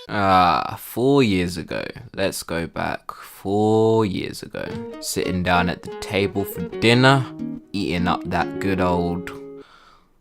4 years ago. Let's go back 4 years ago. Sitting down at the table for dinner, eating up that good old...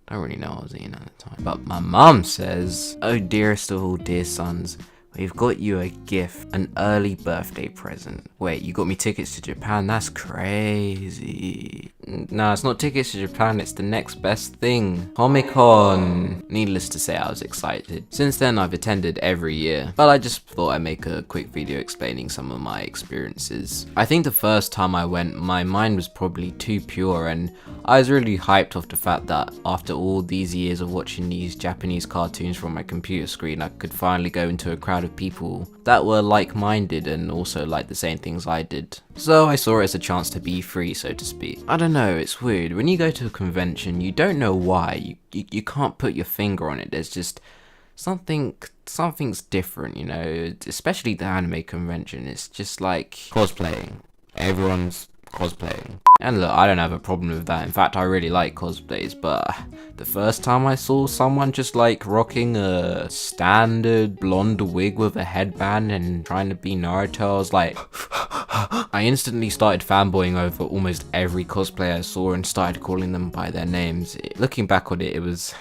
I don't really know what I was eating at the time. But my mum says, "Oh dearest of all dear sons, we've got you a gift, an early birthday present." Wait, you got me tickets to Japan? That's crazy. No, it's not tickets to Japan, it's the next best thing. Comic-Con. Needless to say, I was excited. Since then, I've attended every year, but I just thought I'd make a quick video explaining some of my experiences. I think the first time I went, my mind was probably too pure, and I was really hyped off the fact that after all these years of watching these Japanese cartoons from my computer screen, I could finally go into a crowd of people that were like-minded and also liked the same things I did. So I saw it as a chance to be free, so to speak. I don't know, it's weird. When you go to a convention, you don't know why. You can't put your finger on it. There's just something's different, you know, especially the anime convention. It's just like cosplaying. Everyone's cosplaying. And look, I don't have a problem with that. In fact, I really like cosplays, but the first time I saw someone just like rocking a standard blonde wig with a headband and trying to be Naruto, I was like, I instantly started fanboying over almost every cosplayer I saw and started calling them by their names. Looking back on it, it was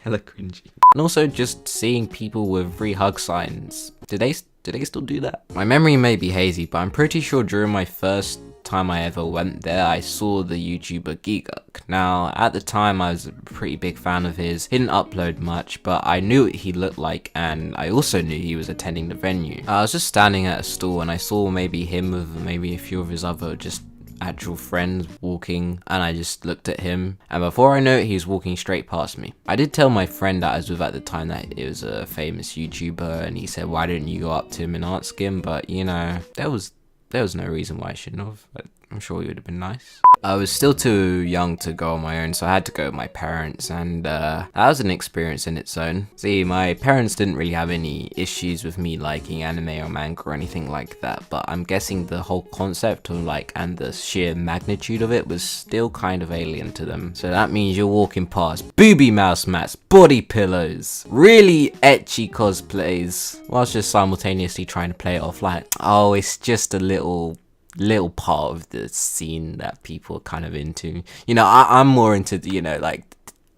hella cringy. And also just seeing people with free hug signs. Do they still do that? My memory may be hazy, but I'm pretty sure during my first time I ever went there, I saw the YouTuber Geekuk. Now, at the time, I was a pretty big fan of his. He didn't upload much, but I knew what he looked like, and I also knew he was attending the venue. I was just standing at a stall, and I saw maybe him with maybe a few of his other just actual friends walking, and I just looked at him, and before I know it, he was walking straight past me. I did tell my friend that I was with at the time that it was a famous YouTuber, and he said, "Why didn't you go up to him and ask him?" But you know, there was no reason why I shouldn't have. But I'm sure he would have been nice. I was still too young to go on my own, so I had to go with my parents, and that was an experience in its own. See, my parents didn't really have any issues with me liking anime or manga or anything like that, but I'm guessing the whole concept of and the sheer magnitude of it was still kind of alien to them. So that means you're walking past booby mouse mats, body pillows, really ecchi cosplays, whilst just simultaneously trying to play it off like, oh, it's just a little part of the scene that people are kind of into. You know, I'm more into the, you know, like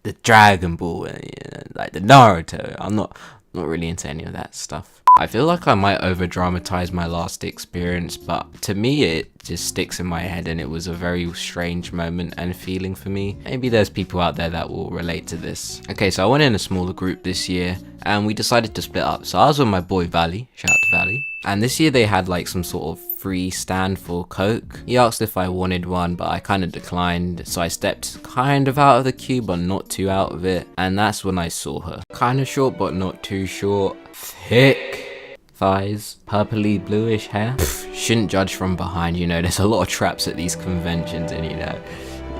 the Dragon Ball and, you know, like the Naruto. I'm not really into any of that stuff. I feel like I might over dramatize my last experience, but to me it just sticks in my head, and it was a very strange moment and feeling for me. Maybe there's people out there that will relate to this. Okay, so I went in a smaller group this year and we decided to split up. So I was with my boy Valley, shout out to Valley. And this year they had like some sort of free stand for Coke. He asked if I wanted one, but I kind of declined. So I stepped kind of out of the queue, but not too out of it. And that's when I saw her. Kind of short, but not too short. Thick thighs, purpley bluish hair. Shouldn't judge from behind, you know, there's a lot of traps at these conventions, and you know,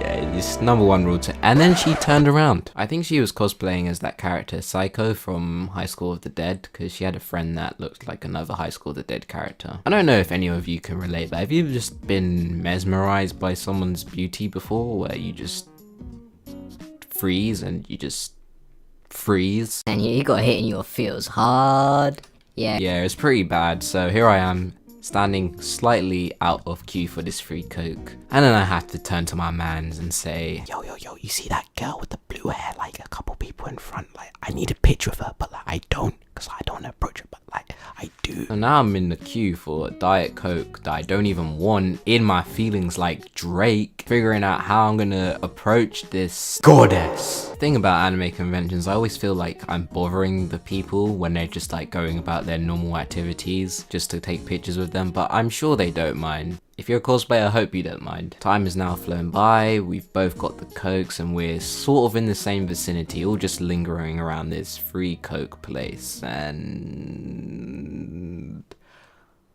yeah, it's #1 rule to. And then she turned around. I think she was cosplaying as that character Psycho from High School of the Dead, because she had a friend that looked like another High School of the Dead character. I don't know if any of you can relate, but have you just been mesmerized by someone's beauty before, where you just freeze and you just freeze? And you got hit in your feels hard. Yeah, it's pretty bad. So here I am, standing slightly out of queue for this free Coke, and then I have to turn to my mans and say, yo, you see that girl with the blue hair, like a couple people in front, like I need a picture of her, but like I don't, because I don't approach her, but like I do. So now I'm in the queue for a Diet Coke that I don't even want, in my feelings like Drake, figuring out how I'm gonna approach this goddess. Thing about anime conventions, I always feel like I'm bothering the people when they're just like going about their normal activities just to take pictures with them, but I'm sure they don't mind. If you're a cosplayer, I hope you don't mind. Time is now flown by, we've both got the Cokes, and we're sort of in the same vicinity, all just lingering around this free Coke place, and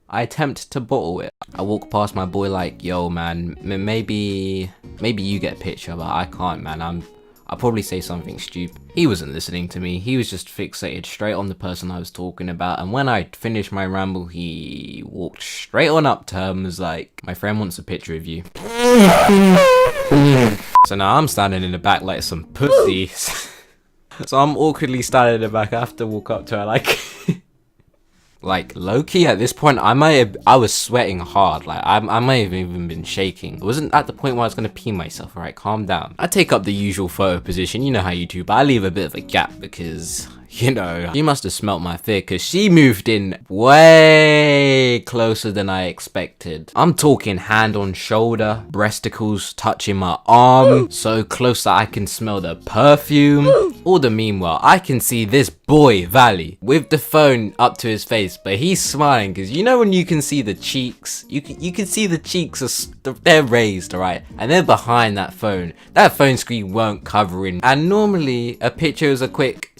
I attempt to bottle it. I walk past my boy like, yo man, maybe you get a picture, but I can't, man. I'll probably say something stupid. He wasn't listening to me, he was just fixated straight on the person I was talking about, and when I finished my ramble, he walked straight on up to her and was like, my friend wants a picture of you. So now I'm standing in the back like some pussy. So I'm awkwardly standing in the back, I have to walk up to her like, Like, low-key at this point, I was sweating hard. Like, I might have even been shaking. It wasn't at the point where I was gonna pee myself, alright? Calm down. I take up the usual photo position, you know how you do, but I leave a bit of a gap because, you know, she must have smelt my fear because she moved in way closer than I expected. I'm talking hand on shoulder, breasticles touching my arm, so close that I can smell the perfume. All the meanwhile, I can see this boy, Valley, with the phone up to his face, but he's smiling because you know when you can see the cheeks, you can see the cheeks, they're raised, alright? And they're behind that phone. That phone screen won't cover in. And normally, a picture is a quick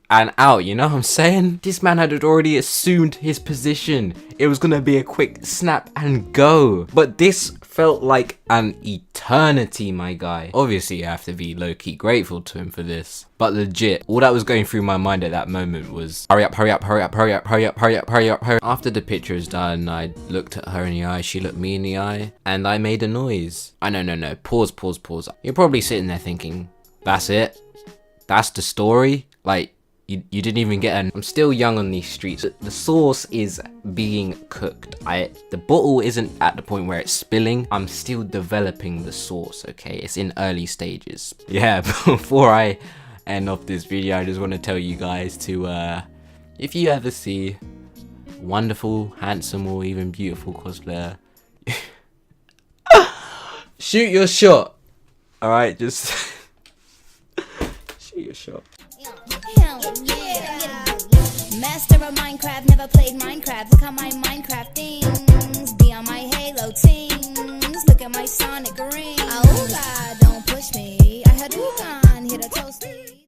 and out, you know what I'm saying? This man had already assumed his position. It was gonna be a quick snap and go. But this felt like an eternity, my guy. Obviously, you have to be low-key grateful to him for this. But legit, all that was going through my mind at that moment was, hurry up, hurry up, hurry up, hurry up, hurry up, hurry up, hurry up, hurry up. After the picture is done, I looked at her in the eye, she looked me in the eye, and I made a noise. No, pause. You're probably sitting there thinking, that's it? That's the story? Like, you didn't even get an... I'm still young on these streets. The sauce is being cooked. The bottle isn't at the point where it's spilling. I'm still developing the sauce, okay? It's in early stages. Yeah, before I end off this video, I just want to tell you guys to, if you ever see wonderful, handsome, or even beautiful cosplayer, shoot your shot. Alright, just shoot your shot. Hell yeah. Master of Minecraft, never played Minecraft. Look at my Minecraft things. Be on my Halo teams. Look at my Sonic ring. Oh God, don't push me. I had Ugan hit a toast.